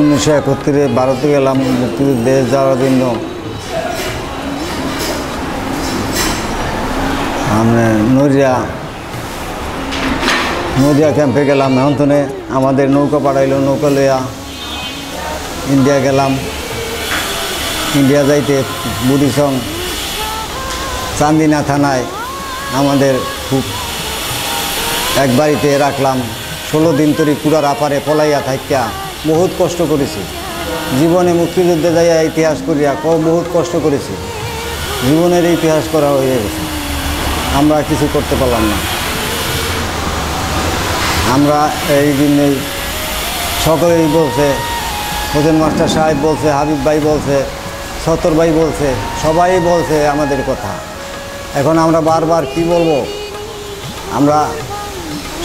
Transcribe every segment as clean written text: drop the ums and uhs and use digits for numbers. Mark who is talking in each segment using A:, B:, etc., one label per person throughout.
A: 1971 ভারতে গেলাম মুক্তিযুদ্ধে যাওয়ার জন্য। আমরা নদিয়া ক্যাম্পে গেলাম। এখন আমাদের নৌকা পাঠাইল, নৌকা লইয়া ইন্ডিয়া গেলাম। ইন্ডিয়া যাইতে বুড়িসং চান্দিনা থানায় আমাদের খুব এক বাড়িতে রাখলাম। 16 দিন ধরে পুরার আপারে পলাইয়া থাকিয়া বহুত কষ্ট করেছি। জীবনে মুক্তিযুদ্ধে যাইয়া ইতিহাস করিয়া বহুত কষ্ট করেছি। জীবনের ইতিহাস করা হয়ে গেছে, আমরা কিছু করতে পারলাম না। আমরা এই দিনে সকলেই বলছে, হোসেন মাস্টার সাহেব বলছে, হাবিব ভাই বলছে, সত্তর ভাই বলছে, সবাই বলছে আমাদের কথা। এখন আমরা বারবার কি বলবো? আমরা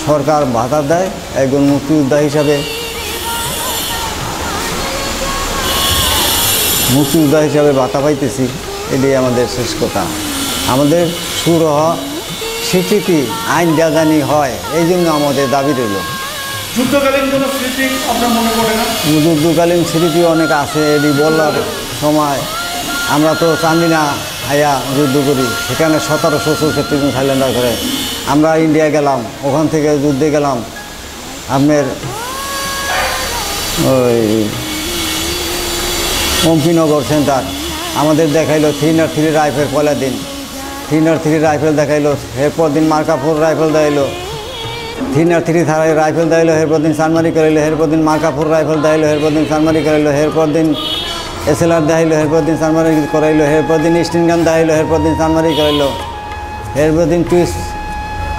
A: সরকার ভাতা দেয়, একজন মুক্তিযোদ্ধা হিসাবে ভাতা পাইতেছি, এটাই আমাদের শেষ কথা। আমাদের সুরহ স্বীকৃতি আইন জানি হয়, এই জন্য আমাদের দাবি রইল।
B: যুদ্ধকালীন কোনো স্মৃতি আপনার মনে পড়ে না?
A: যুদ্ধকালীন স্মৃতি অনেক আছে, এটি বলার সময়। আমরা তো চান্দিনা আয়া যুদ্ধ করি, সেখানে 1764 জন সাইলেন্ডার করে। আমরা ইন্ডিয়া গেলাম, ওখান থেকে যুদ্ধে গেলাম আপনার ওই অম্পিনগর সেন্টার। আমাদের দেখাইলো 303 রাইফেল, পয়লা দিন 303 রাইফেল দেখাইলো। এরপর দিন মার্কাপুর রাইফেল দেখাইলো, 303 রাইফেল দেখাইলো। এরপর দিন সানমারি করাইলো। এরপর দিন মার্কাপুর রাইফেল দেখাইলো। এরপর দিন সানমারি করাইলো। এরপর দিন SLR দেখাইলো। এরপর দিন সানমারি করাইলো। এরপর দিন স্টিন গান দেখাইলো। এরপর দিন সানমারি করাইলো। এরপর দিন টুইস্ট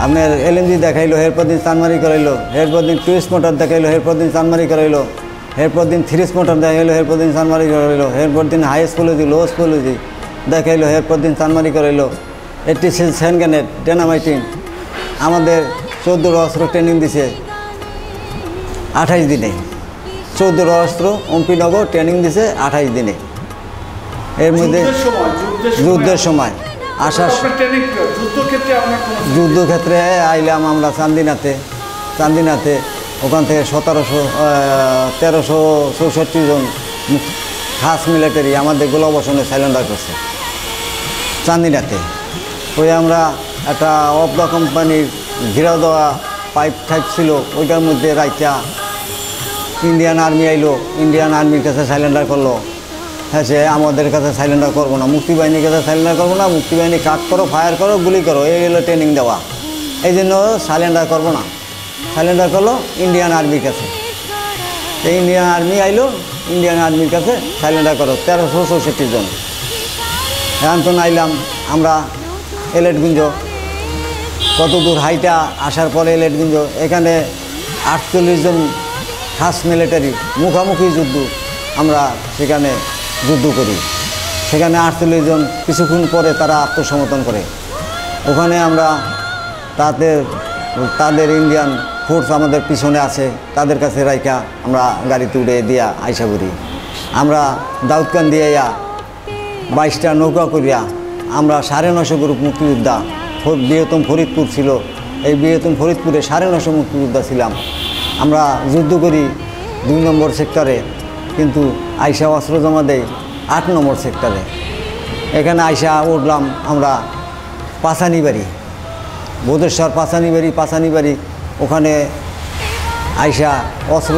A: আপনার LMG দেখাইলো। এরপর দিন সানমারি করাইলো। এরপর দিন টুইস্ট মোটর দেখাইলো। এরপর দিন সানমারি করাইলো। এরপর দিন থ্রিস মোটর দেখাইলো। এরপর দিন সানমারি করাইলো। এরপর দিন হাই স্কুলজি, লো স্কুলজি দেখাইলো। এরপর দিন সানমারি করাইলো। 86 হ্যান্ড গ্রেনেড, ডায়নামাইটিং। আমাদের 14 অস্ত্র ট্রেনিং দিছে 28 দিনে। 14 অস্ত্র অম্পিনগর ট্রেনিং দিছে 28 দিনে। এর মধ্যে যুদ্ধের সময় আসার যুদ্ধক্ষেত্রে আইলাম আমরা চান্দিনাতে। ওখান থেকে 1364 জন খাস মিলিটারি আমাদের গোলাবর্ষণে সাইলেন্ডার করছে চান্দিনাতে। ওই আমরা একটা অফ দ্য কোম্পানির ঘিরা দেওয়া পাইপ টাইপ ছিল, ওইটার মধ্যে রাইটা ইন্ডিয়ান আর্মি আইলো। ইন্ডিয়ান আর্মির কাছে সাইলেন্ডার করলো। হ্যাঁ, সে আমাদের কাছে সাইলেন্ডার করবো না, মুক্তিবাহিনীর কাছে সাইলেন্ডার করবো না। মুক্তিবাহিনী কাট করো, ফায়ার করো, গুলি করো, এই হলো ট্রেনিং দেওয়া। এই জন্য সাইলেন্ডার করবো না। সাইলেন্ডার করলো ইন্ডিয়ান আর্মির কাছে। এই ইন্ডিয়ান আর্মি আইলো, ইন্ডিয়ান আর্মির কাছে সাইলেন্ডার করো 1364 জন। এখন তো আইলাম আমরা এলেটগুঞ্জ, কত দূর হাইটা আসার পরে এলেটগুঞ্জ, এখানে 48 জন খাস মিলিটারি মুখামুখি যুদ্ধ। আমরা সেখানে যুদ্ধ করি। সেখানে 48 জন, কিছুক্ষণ পরে তারা আত্মসমর্পণ করে। ওখানে আমরা তাদের ইন্ডিয়ান ফোর্স আমাদের পিছনে আছে, তাদের কাছে রাইখা আমরা গাড়িতে উড়ে দিয়া আইসা করি। আমরা দাউদকান দিয়ে 22টা নৌকা করিয়া আমরা 950 গ্রুপ মুক্তিযোদ্ধা, বৃহত্তম ফরিদপুর ছিল, এই বৃহত্তম ফরিদপুরে 950 মুক্তিযোদ্ধা ছিলাম। আমরা যুদ্ধ করি 2 নম্বর সেক্টরে, কিন্তু আইসা অস্ত্র জমা দেয় 8 নম্বর সেক্টরে। এখানে আইসা উঠলাম আমরা পাশানিবাড়ি, বোধেশ্বর পাশানিবাড়ি। ওখানে আইসা অস্ত্র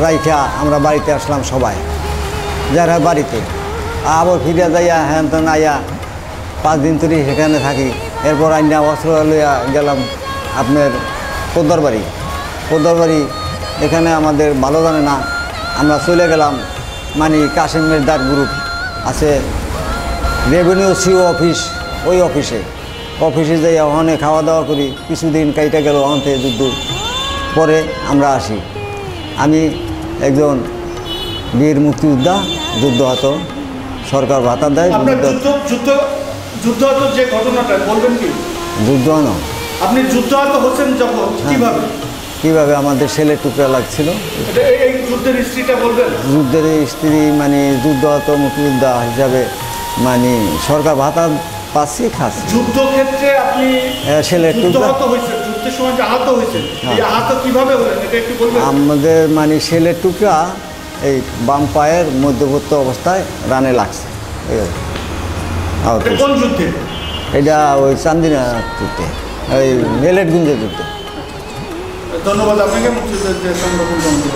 A: রাইখা আমরা বাড়িতে আসলাম সবাই, যারা বাড়িতে। আবার ফিরে যাইয়া হ্যান তেন আইয়া 5 দিন ধরে সেখানে থাকি। এরপর আইনা অস্ত্র লইয়া গেলাম আপনার পোদ্দারবাড়ি। এখানে আমাদের ভালো জানে না, আমরা চলে গেলাম মানে কাশিম মেজদার গ্রুপ আছে, রেভিনিউ CO অফিস, ওই অফিসে যাই ওখানে খাওয়া দাওয়া করি। কিছুদিন কাইটা গেল, ওখান থেকে যুদ্ধ পরে আমরা আসি। আমি একজন বীর মুক্তিযোদ্ধা, যুদ্ধহত, সরকার ভাতা দেয়।
B: যুদ্ধহত যে ঘটনাটা বলবেন কি?
A: যুদ্ধহত
B: আপনি যুদ্ধহত হচ্ছেন যখন,
A: কীভাবে আমাদের ছেলে টুকরা লাগছিল,
B: এই যুদ্ধের স্ত্রীটা বলবেন?
A: যুদ্ধের স্ত্রী মানে যুদ্ধহত মুক্তিযোদ্ধা হিসাবে মানে সরকার ভাতা পাচ্ছি, খাচ্ছি।
B: যুদ্ধক্ষেত্রে আপনি
A: ছেলে টুকরা
B: যুদ্ধের সময় যে আহত হয়েছেন, এই আহত কিভাবে হলেন এটা একটু বলবেন?
A: আমাদের মানে ছেলের টুকরা এই বাম পায়ের মধ্যবর্তী অবস্থায় রানে লাগছে আহত
B: এটা কোন যুদ্ধে?
A: এটা ওই চান্দিনা যুদ্ধে, ওই মেলেটগুঞ্জের যুদ্ধে।
B: ধন্যবাদ আপনাকে মুক্তিযুদ্ধের সংরক্ষণ কমিটি।